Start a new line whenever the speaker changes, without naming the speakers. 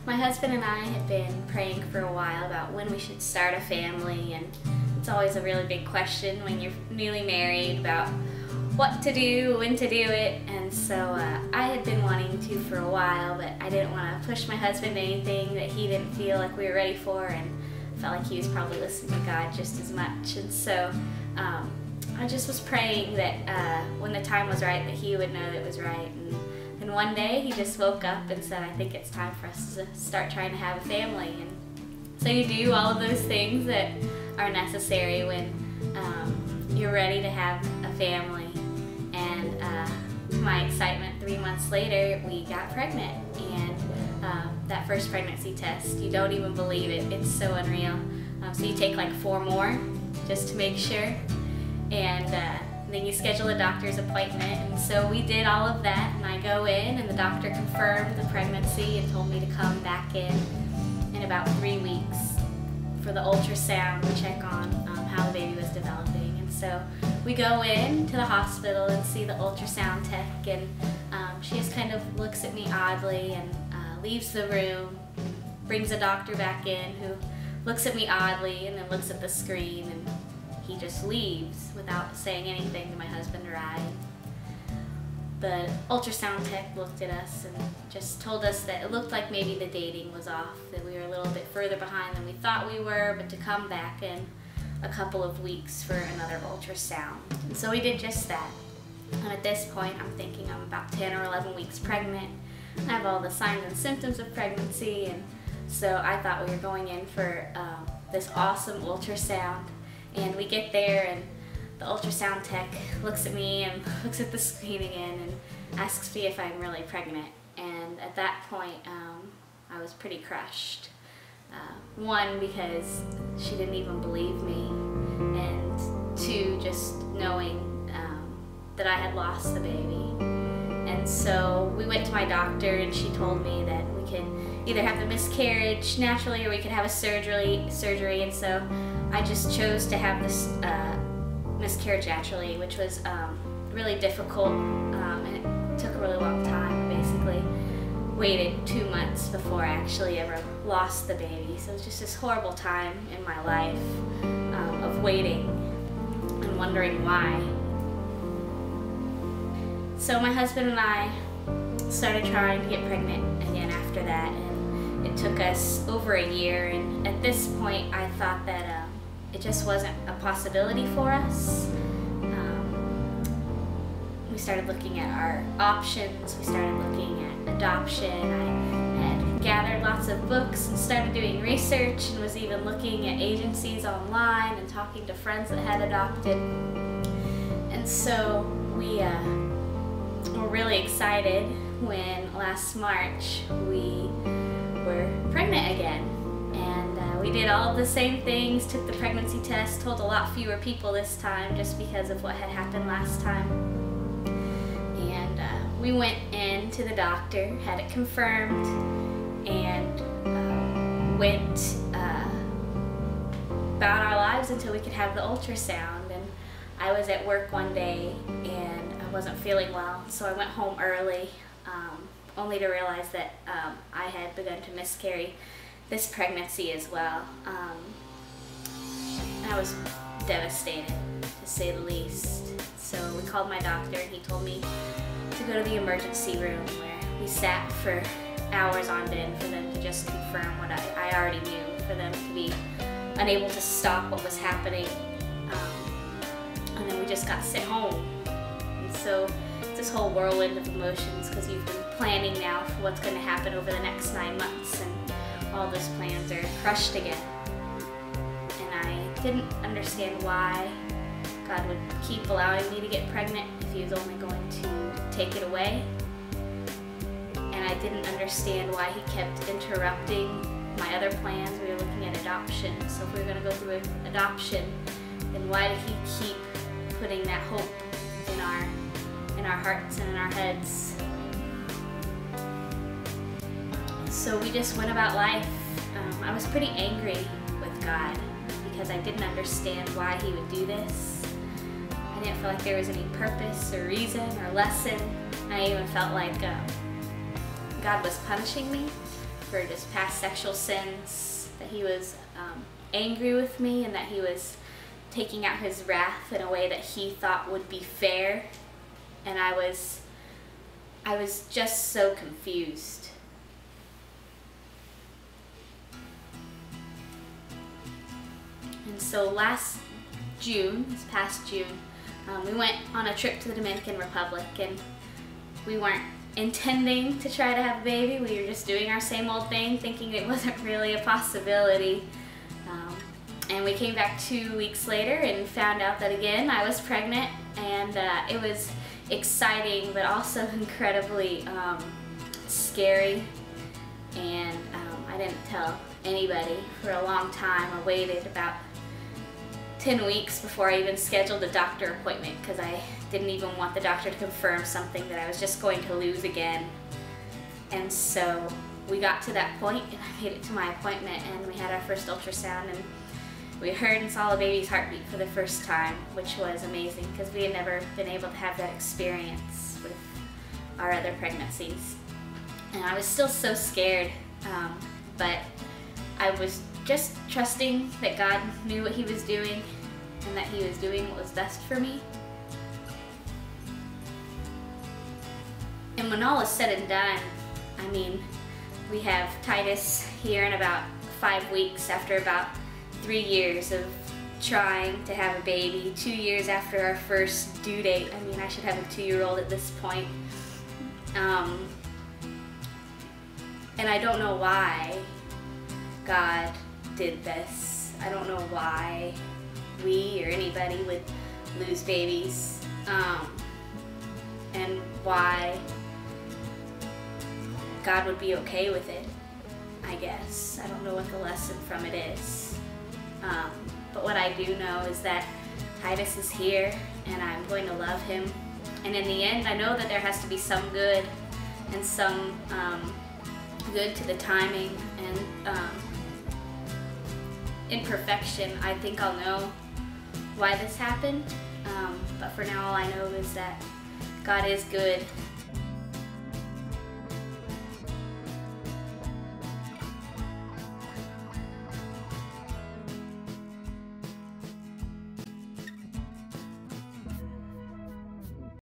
My husband and I had been praying for a while about when we should start a family, and it's always a really big question when you're newly married about what to do, when to do it, and so I had been wanting to for a while, but I didn't want to push my husband to anything that he didn't feel like we were ready for, and felt like he was probably listening to God just as much, and so I just was praying that when the time was right that he would know that it was right. And one day he just woke up and said, I think it's time for us to start trying to have a family. And so you do all of those things that are necessary when you're ready to have a family. And to my excitement, 3 months later, we got pregnant. And that first pregnancy test, you don't even believe it. It's so unreal. So you take like 4 more just to make sure. And then you schedule a doctor's appointment, and so we did all of that, and I go in and the doctor confirmed the pregnancy and told me to come back in about 3 weeks for the ultrasound to check on how the baby was developing. And so we go in to the hospital and see the ultrasound tech, and she just kind of looks at me oddly and leaves the room, brings a doctor back in who looks at me oddly and then looks at the screen, and he just leaves without saying anything to my husband or I. The ultrasound tech looked at us and just told us that it looked like maybe the dating was off, that we were a little bit further behind than we thought we were, but to come back in a couple of weeks for another ultrasound. And so we did just that. And at this point, I'm thinking I'm about 10 or 11 weeks pregnant. I have all the signs and symptoms of pregnancy, and so I thought we were going in for this awesome ultrasound. And we get there, and the ultrasound tech looks at me and looks at the screen again and asks me if I'm really pregnant. And at that point, I was pretty crushed. One, because she didn't even believe me, and two, just knowing that I had lost the baby. And so we went to my doctor, and she told me that we could either have the miscarriage naturally or we could have a surgery, and so I just chose to have this miscarriage naturally, which was really difficult, and it took a really long time. I basically waited 2 months before I actually ever lost the baby, so it was just this horrible time in my life of waiting and wondering why. So my husband and I started trying to get pregnant again after that, and it took us over a year, and at this point I thought that it just wasn't a possibility for us. We started looking at our options, we started looking at adoption. I had gathered lots of books and started doing research, and was even looking at agencies online and talking to friends that had adopted. And so we were really excited when last March we were pregnant again. And we did all of the same things, took the pregnancy test, told a lot fewer people this time just because of what had happened last time. And we went in to the doctor, had it confirmed, and went about our lives until we could have the ultrasound. And I was at work one day and I wasn't feeling well, so I went home early, only to realize that I had begun to miscarry this pregnancy as well. I was devastated, to say the least. So we called my doctor, and he told me to go to the emergency room, where we sat for hours on end for them to just confirm what I already knew, for them to be unable to stop what was happening. And then we just got sent home. And so it's this whole whirlwind of emotions, because you've been planning now for what's going to happen over the next 9 months, and all those plans are crushed again. And I didn't understand why God would keep allowing me to get pregnant if He was only going to take it away. And I didn't understand why He kept interrupting my other plans. We were looking at adoption, so if we were going to go through adoption, then why did He keep putting that hope in our hearts and in our heads? So we just went about life. I was pretty angry with God because I didn't understand why He would do this. I didn't feel like there was any purpose or reason or lesson. I even felt like God was punishing me for for just past sexual sins, that he was angry with me, and that he was taking out his wrath in a way that he thought would be fair. And I was just so confused. And so last June, this past June, we went on a trip to the Dominican Republic, and we weren't intending to try to have a baby. We were just doing our same old thing, thinking it wasn't really a possibility. And we came back 2 weeks later and found out that again I was pregnant, and it was exciting but also incredibly scary. And I didn't tell anybody for a long time. I waited about 10 weeks before I even scheduled a doctor appointment, because I didn't even want the doctor to confirm something that I was just going to lose again. And so we got to that point, and I made it to my appointment, and we had our first ultrasound, and we heard and saw the baby's heartbeat for the first time, which was amazing because we had never been able to have that experience with our other pregnancies. And I was still so scared, but I was just trusting that God knew what he was doing and that he was doing what was best for me. And when all is said and done, I mean, we have Titus here in about 5 weeks after about 3 years of trying to have a baby, 2 years after our first due date. I mean, I should have a 2-year-old at this point. And I don't know why God did this. I don't know why we or anybody would lose babies, and why God would be okay with it, I guess. I don't know what the lesson from it is. But what I do know is that Titus is here, and I'm going to love him. And in the end, I know that there has to be some good and some good to the timing, and in perfection, I think I'll know why this happened. But for now, all I know is that God is good,